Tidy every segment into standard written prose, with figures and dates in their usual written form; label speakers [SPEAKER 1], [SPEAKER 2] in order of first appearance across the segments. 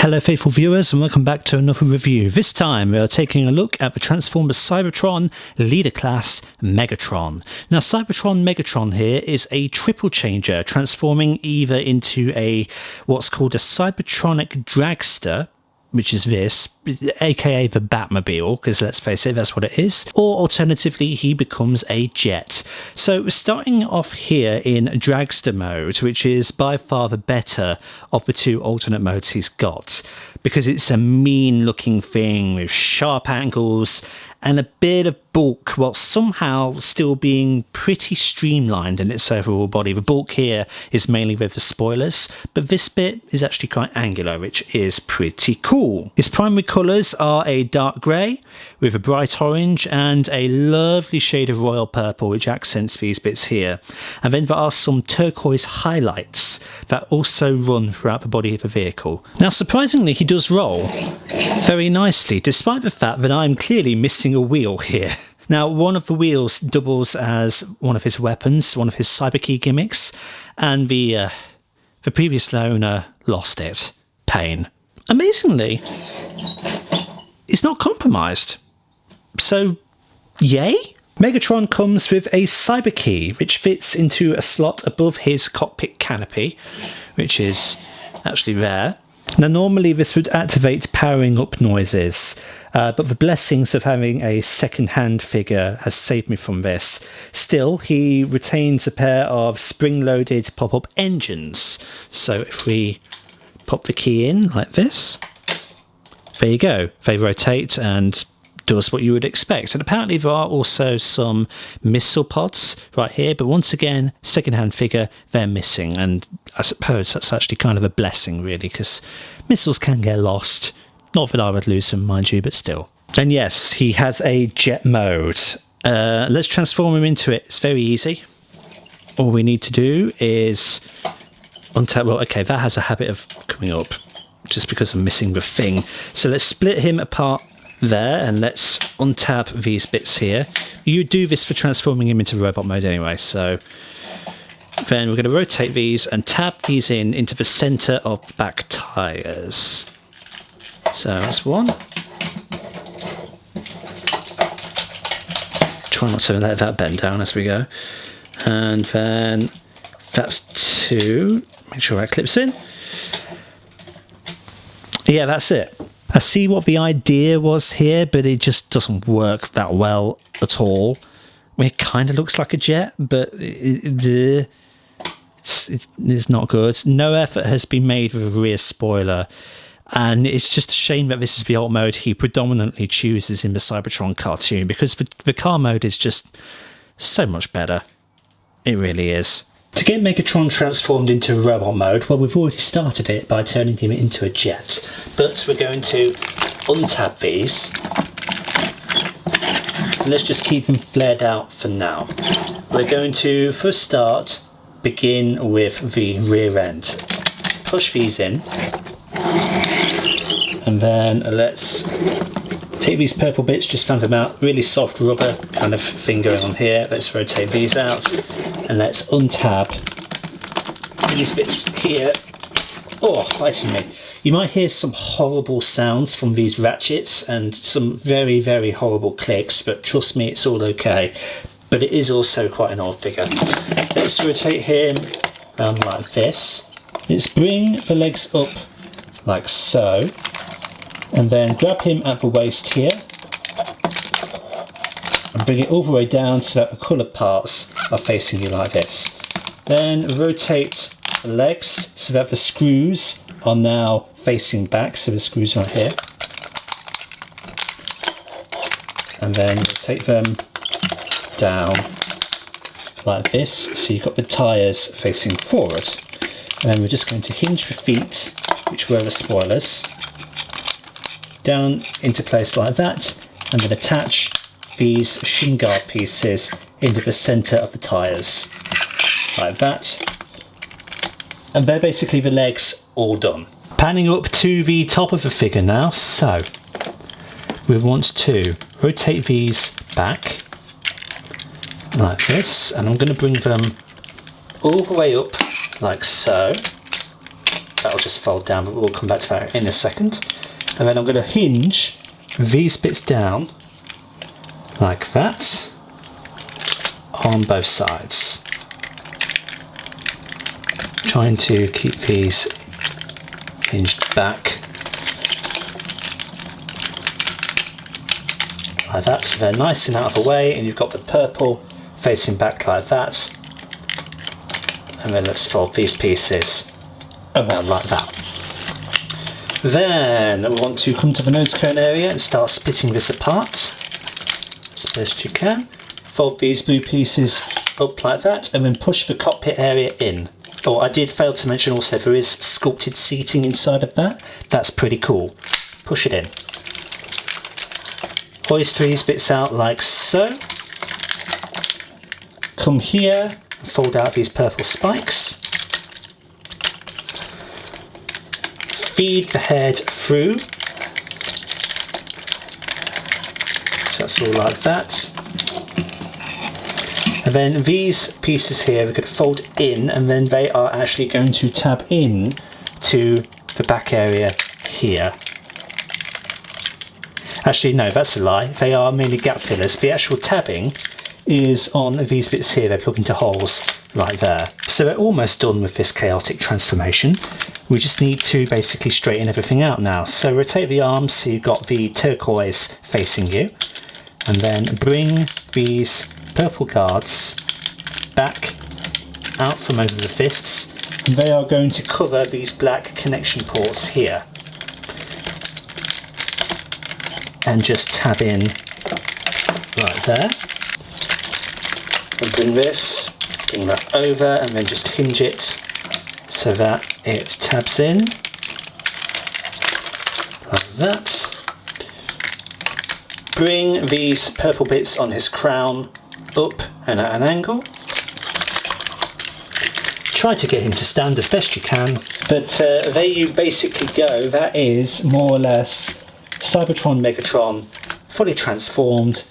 [SPEAKER 1] Hello faithful viewers and welcome back to another review. This time we are taking a look at the Transformers Cybertron Leader Class Megatron. Now Cybertron Megatron here is a triple changer, transforming either into what's called a Cybertronic dragster, which is this, aka the Batmobile, because let's face it, that's what it is, or alternatively he becomes a jet. So we're starting off here in dragster mode, which is by far the better of the two alternate modes he's got, because it's a mean looking thing with sharp angles and a bit of bulk, while somehow still being pretty streamlined in its overall body. The bulk here is mainly with the spoilers, but this bit is actually quite angular, which is pretty cool. Its primary colours are a dark grey with a bright orange and a lovely shade of royal purple, which accents these bits here. And then there are some turquoise highlights that also run throughout the body of the vehicle. Now surprisingly, he does roll very nicely, despite the fact that I'm clearly missing a wheel here. Now, one of the wheels doubles as one of his weapons, one of his cyberkey gimmicks, and the previous owner lost it. Pain. Amazingly, it's not compromised. So, yay? Megatron comes with a cyberkey, which fits into a slot above his cockpit canopy, which is actually there. Now normally this would activate powering up noises, but the blessings of having a second-hand figure has saved me from this. Still, he retains a pair of spring-loaded pop-up engines. So if we pop the key in like this, there you go. They rotate and does what you would expect. And apparently there are also some missile pods right here, but once again, second-hand figure, they're missing, and I suppose that's actually kind of a blessing really, because missiles can get lost. Not that I would lose them, mind you, but still. And yes, he has a jet mode. Let's transform him into it. It's very easy. All we need to do is untap. Well, okay, that has a habit of coming up just because I'm missing the thing. So let's split him apart there, and let's untap these bits here. You do this for transforming him into robot mode anyway, so then we're going to rotate these and tap these into the center of the back tires. So that's one. Try not to let that bend down as we go. And then that's two. Make sure that clips in. Yeah, that's it. I see what the idea was here, but it just doesn't work that well at all. I mean, it kind of looks like a jet, but it's not good. No effort has been made with a rear spoiler, and it's just a shame that this is the alt mode he predominantly chooses in the Cybertron cartoon, because the car mode is just so much better. It really is. To get Megatron transformed into robot mode, well, we've already started it by turning him into a jet, but we're going to untap these, and let's just keep them flared out for now. We're going to, for a start, begin with the rear end. Let's push these in, and then let's take these purple bits, just fan them out, really soft rubber kind of thing going on here. Let's rotate these out, and let's untab these bits here. Oh, fighting me. You might hear some horrible sounds from these ratchets and some very, very horrible clicks, but trust me, it's all okay. But it is also quite an old figure. Let's rotate him around like this. Let's bring the legs up like so, and then grab him at the waist here and bring it all the way down so that the coloured parts are facing you like this. Then rotate the legs so that the screws are now facing back, so the screws are right here, and then rotate them down like this so you've got the tyres facing forward. And then we're just going to hinge the feet, which were the spoilers, down into place like that, and then attach these shin guard pieces into the centre of the tyres like that, and they're basically the legs all done. Panning up to the top of the figure now, so we want to rotate these back like this, and I'm going to bring them all the way up like so, that'll just fold down, but we'll come back to that in a second. And then I'm going to hinge these bits down like that on both sides, trying to keep these hinged back like that, so they're nice and out of the way, and you've got the purple facing back like that. And then let's fold these pieces around like that. Then we want to come to the nose cone area and start splitting this apart as best you can. Fold these blue pieces up like that, and then push the cockpit area in. Oh, I did fail to mention also there is sculpted seating inside of that. That's pretty cool. Push it in. Hoist these bits out like so. Come here and fold out these purple spikes. Feed the head through. So that's all like that. And then these pieces here we're going to fold in, and then they are actually going to tab in to the back area here. Actually, no, that's a lie. They are mainly gap fillers. The actual tabbing is on these bits here. They're plug into holes right there. So we're almost done with this chaotic transformation. We just need to basically straighten everything out now. So rotate the arms so you've got the turquoise facing you, and then bring these purple guards back out from over the fists, and they are going to cover these black connection ports here. And just tab in right there. And bring that over, and then just hinge it so that it tabs in like that. Bring these purple bits on his crown up and at an angle. Try to get him to stand as best you can, but there you basically go. That is more or less Cybertron Megatron fully transformed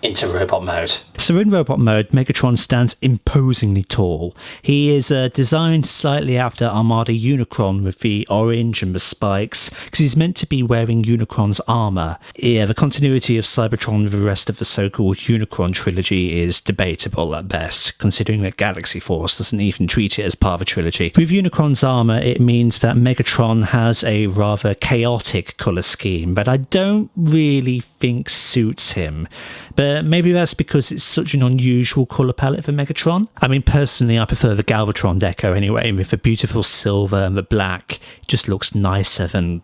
[SPEAKER 1] into robot mode. So in robot mode, Megatron stands imposingly tall. He is designed slightly after Armada Unicron with the orange and the spikes, because he's meant to be wearing Unicron's armour. Yeah, the continuity of Cybertron with the rest of the so-called Unicron trilogy is debatable at best, considering that Galaxy Force doesn't even treat it as part of a trilogy. With Unicron's armour, it means that Megatron has a rather chaotic colour scheme that I don't really think suits him. But maybe that's because it's such an unusual colour palette for Megatron. I mean, personally, I prefer the Galvatron deco anyway, with the beautiful silver and the black. It just looks nicer than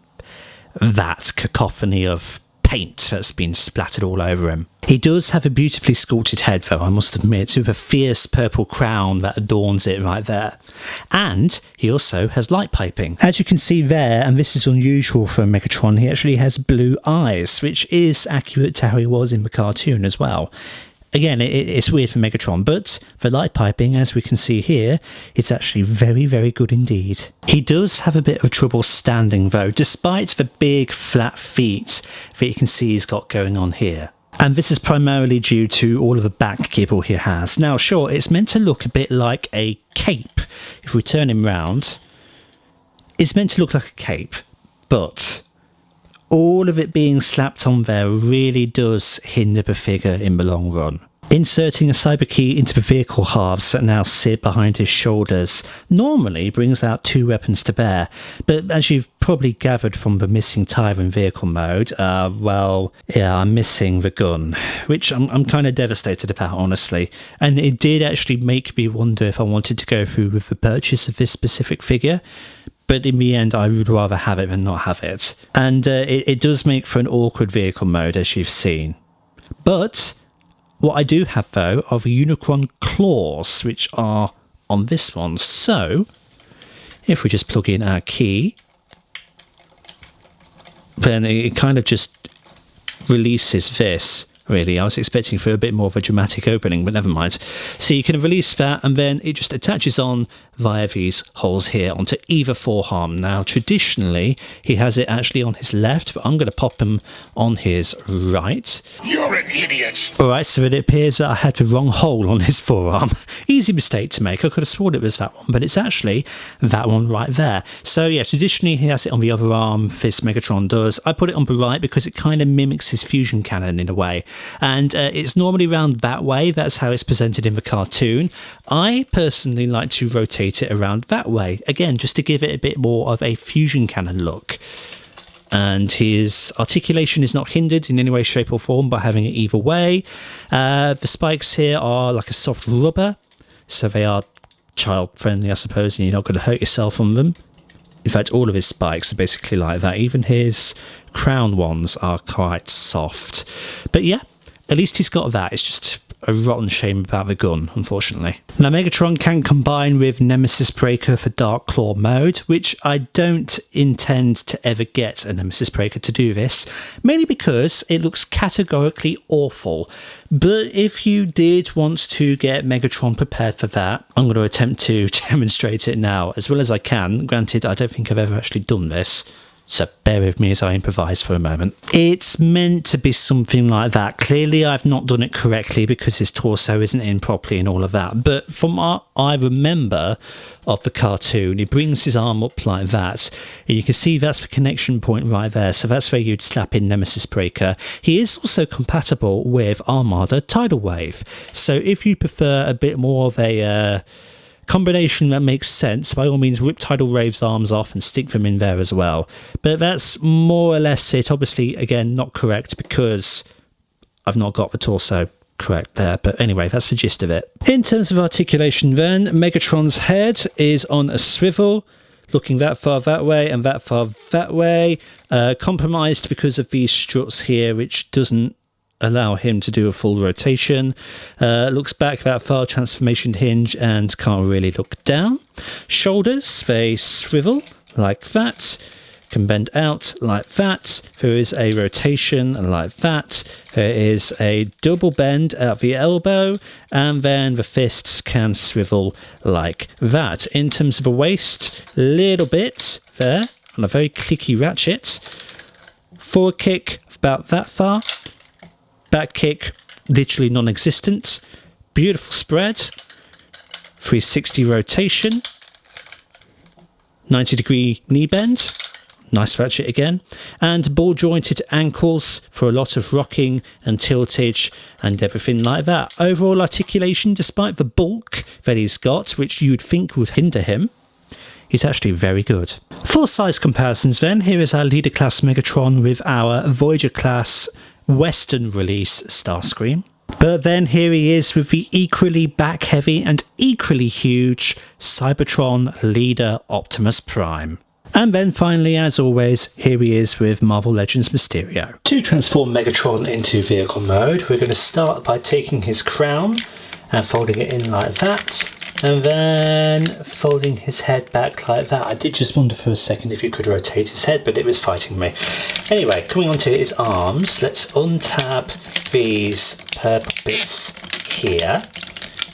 [SPEAKER 1] that cacophony of paint that's been splattered all over him. He does have a beautifully sculpted head, though, I must admit, with a fierce purple crown that adorns it right there. And he also has light piping. As you can see there, and this is unusual for Megatron, he actually has blue eyes, which is accurate to how he was in the cartoon as well. Again, it's weird for Megatron, but for light piping, as we can see here, it's actually very, very good indeed. He does have a bit of trouble standing, though, despite the big flat feet that you can see he's got going on here. And this is primarily due to all of the back gibble he has. Now, sure, it's meant to look a bit like a cape. If we turn him round, it's meant to look like a cape, but all of it being slapped on there really does hinder the figure in the long run. Inserting a cyber key into the vehicle halves that now sit behind his shoulders normally brings out two weapons to bear, but as you've probably gathered from the missing tire in vehicle mode, well, yeah, I'm missing the gun, which I'm kind of devastated about, honestly. And it did actually make me wonder if I wanted to go through with the purchase of this specific figure. But in the end, I would rather have it than not have it. And it does make for an awkward vehicle mode, as you've seen. But what I do have, though, are the Unicron claws, which are on this one. So, if we just plug in our key, then it kind of just releases this really. I was expecting for a bit more of a dramatic opening, but never mind. So you can release that, and then it just attaches on via these holes here onto either forearm. Now, traditionally, he has it actually on his left, but I'm going to pop him on his right.
[SPEAKER 2] You're an idiot!
[SPEAKER 1] Alright, so it appears that I had the wrong hole on his forearm. Easy mistake to make. I could have sworn it was that one, but it's actually that one right there. So yeah, traditionally he has it on the other arm, this Megatron does. I put it on the right because it kind of mimics his fusion cannon in a way. And it's normally around that way. That's how it's presented in the cartoon. I personally like to rotate it around that way. Again, just to give it a bit more of a fusion cannon look. And his articulation is not hindered in any way, shape or form by having it either way. The spikes here are like a soft rubber, so they are child friendly, I suppose, and you're not going to hurt yourself on them. In fact, all of his spikes are basically like that. Even his crown ones are quite soft. But yeah, at least he's got that. It's just a rotten shame about the gun, unfortunately. Now, Megatron can combine with Nemesis Breaker for Dark Claw mode, which I don't intend to ever get a Nemesis Breaker to do this, mainly because it looks categorically awful. But if you did want to get Megatron prepared for that, I'm going to attempt to demonstrate it now as well as I can. Granted, I don't think I've ever actually done this, so bear with me as I improvise for a moment. It's meant to be something like that. Clearly I've not done it correctly because his torso isn't in properly and all of that. But from what I remember of the cartoon, he brings his arm up like that. And you can see that's the connection point right there. So that's where you'd slap in Nemesis Breaker. He is also compatible with Armada Tidal Wave. So if you prefer a bit more of a combination that makes sense, by all means rip Tidal Wave's arms off and stick them in there as well. But that's more or less it. Obviously, again, not correct because I've not got the torso correct there. But anyway, that's the gist of it. In terms of articulation then, Megatron's head is on a swivel, looking that far that way and that far that way. Compromised because of these struts here, which doesn't allow him to do a full rotation. Looks back that far, transformation hinge, and can't really look down. Shoulders, they swivel like that, can bend out like that. There is a rotation like that. There is a double bend at the elbow, and then the fists can swivel like that. In terms of a waist, little bit there on a very clicky ratchet. Forward kick about that far. Back kick, literally non-existent. Beautiful spread. 360 rotation. 90-degree knee bend. Nice ratchet again. And ball-jointed ankles for a lot of rocking and tiltage and everything like that. Overall articulation, despite the bulk that he's got, which you'd think would hinder him, is actually very good. For size comparisons then, here is our Leader Class Megatron with our Voyager Class Western release Starscream. But then here he is with the equally back heavy and equally huge Cybertron Leader Optimus Prime. And then finally, as always, here he is with Marvel Legends Mysterio. To transform Megatron into vehicle mode, we're going to start by taking his crown and folding it in like that, and then folding his head back like that. I did just wonder for a second if you could rotate his head, but it was fighting me. Anyway, coming on to his arms, let's untap these purple bits here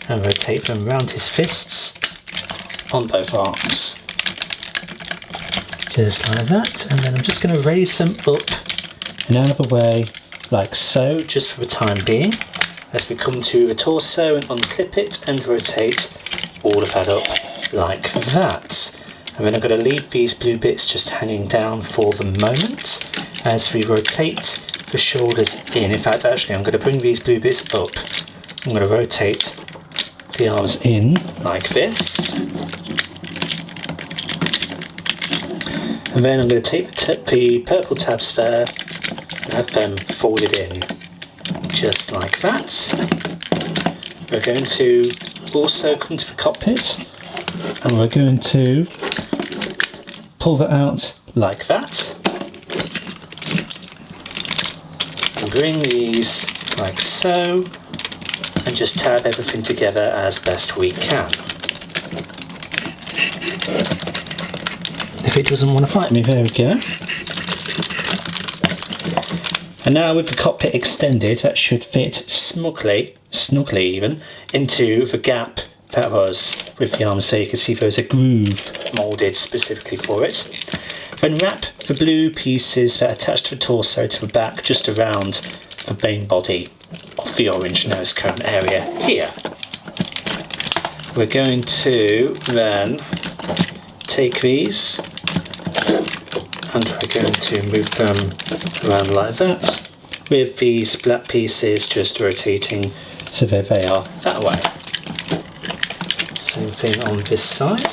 [SPEAKER 1] and rotate them around his fists on both arms. Just like that, and then I'm just going to raise them up and out of the way like so, just for the time being, as we come to the torso and unclip it and rotate all of that up like that. And then I'm going to leave these blue bits just hanging down for the moment as we rotate the shoulders in. In fact, actually, I'm going to bring these blue bits up. I'm going to rotate the arms in like this. And then I'm going to take the purple tabs there and have them folded in just like that. We're going to also come to the cockpit and we're going to pull that out like that and bring these like so and just tab everything together as best we can. If it doesn't want to fight me, there we go. And now with the cockpit extended, that should fit snugly even, into the gap that was with the arms there. You can see there's a groove moulded specifically for it. Then wrap the blue pieces that attach to the torso to the back just around the main body of the orange nose cone area here. We're going to then take these and we're going to move them around like that, with these black pieces just rotating so that they are that way. Same thing on this side.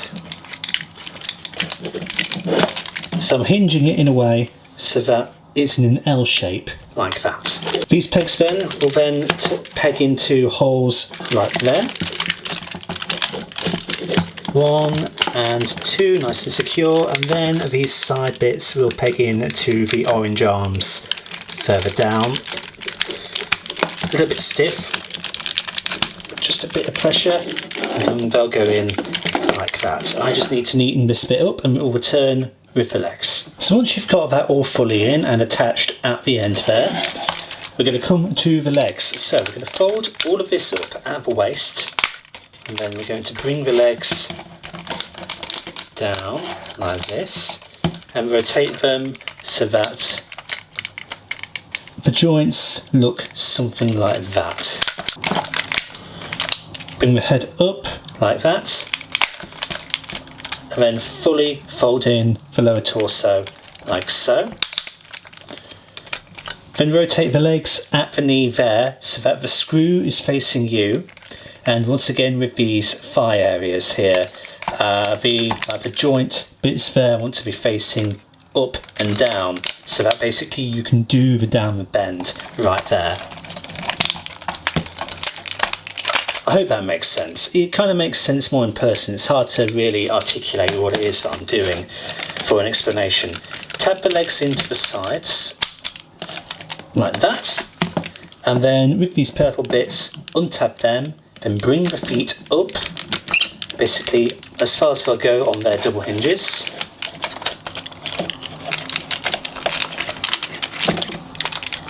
[SPEAKER 1] So I'm hinging it in a way so that it's in an L shape like that. These pegs then will then peg into holes like there. 1 and 2, nice and secure, and then these side bits will peg in to the orange arms further down. A little bit stiff, just a bit of pressure, and they'll go in like that. I just need to neaten this bit up and we'll return with the legs. So once you've got that all fully in and attached at the end there, we're going to come to the legs. So we're going to fold all of this up at the waist, and then we're going to bring the legs down like this and rotate them so that the joints look something like that. Bring the head up like that, and then fully fold in the lower torso like so. Then rotate the legs at the knee there so that the screw is facing you, and once again with these thigh areas here, the joint bits there want to be facing up and down so that basically you can do the downward bend right there. I hope that makes sense. It kind of makes sense more in person. It's hard to really articulate what it is that I'm doing for an explanation. Tap the legs into the sides like that, and then with these purple bits, untap them, then bring the feet up basically as far as they'll go on their double hinges.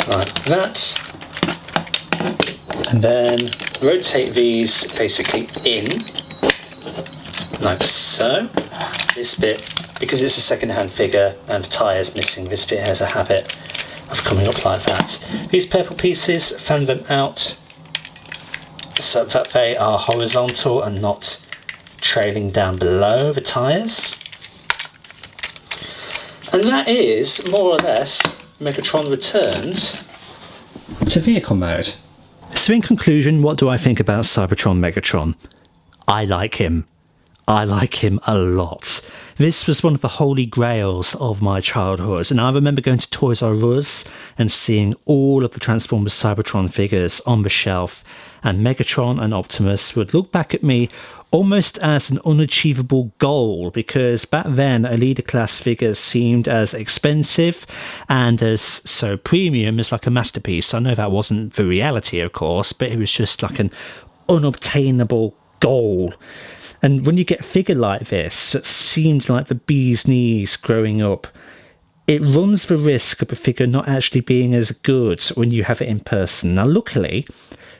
[SPEAKER 1] Like that. And then rotate these basically in, like so. This bit, because it's a second-hand figure and the tyre's missing, this bit has a habit of coming up like that. These purple pieces, fan them out so that they are horizontal and not trailing down below the tyres. And that is, more or less, Megatron returned to vehicle mode. So in conclusion, what do I think about Cybertron Megatron? I like him. I like him a lot. This was one of the holy grails of my childhood, and I remember going to Toys R Us and seeing all of the Transformers Cybertron figures on the shelf, and Megatron and Optimus would look back at me almost as an unachievable goal, because back then a leader class figure seemed as expensive and as so premium as like a masterpiece. I know that wasn't the reality, of course, but it was just like an unobtainable goal. And when you get a figure like this that seems like the bee's knees growing up, it runs the risk of a figure not actually being as good when you have it in person. Now luckily,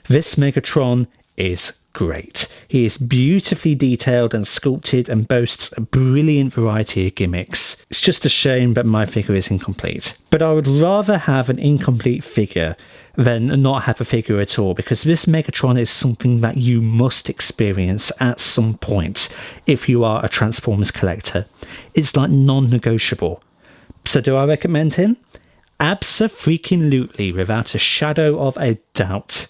[SPEAKER 1] this Megatron is great. He is beautifully detailed and sculpted and boasts a brilliant variety of gimmicks. It's just a shame that my figure is incomplete. But I would rather have an incomplete figure than not have a figure at all, because this Megatron is something that you must experience at some point if you are a Transformers collector. It's like non-negotiable. So do I recommend him? Abso-freaking-lutely, without a shadow of a doubt.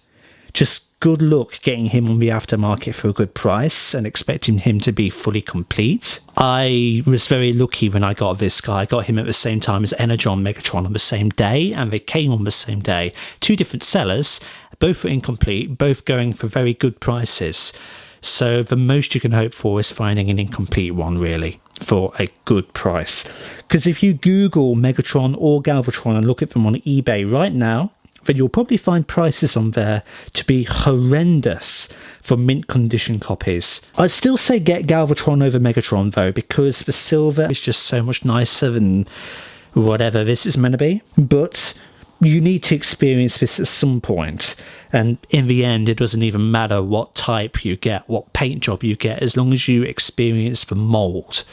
[SPEAKER 1] Just good luck getting him on the aftermarket for a good price and expecting him to be fully complete. I was very lucky when I got this guy. I got him at the same time as Energon Megatron on the same day, and they came on the same day. Two different sellers, both were incomplete, both going for very good prices. So the most you can hope for is finding an incomplete one, really, for a good price. Because if you Google Megatron or Galvatron and look at them on eBay right now, then you'll probably find prices on there to be horrendous for mint condition copies. I'd still say get Galvatron over Megatron though, because the silver is just so much nicer than whatever this is meant to be. But you need to experience this at some point. And in the end, it doesn't even matter what type you get, what paint job you get, as long as you experience the mould.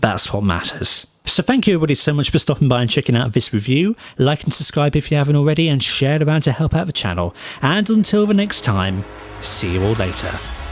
[SPEAKER 1] That's what matters. So thank you everybody so much for stopping by and checking out this review. Like and subscribe if you haven't already, and share it around to help out the channel. And until the next time, see you all later.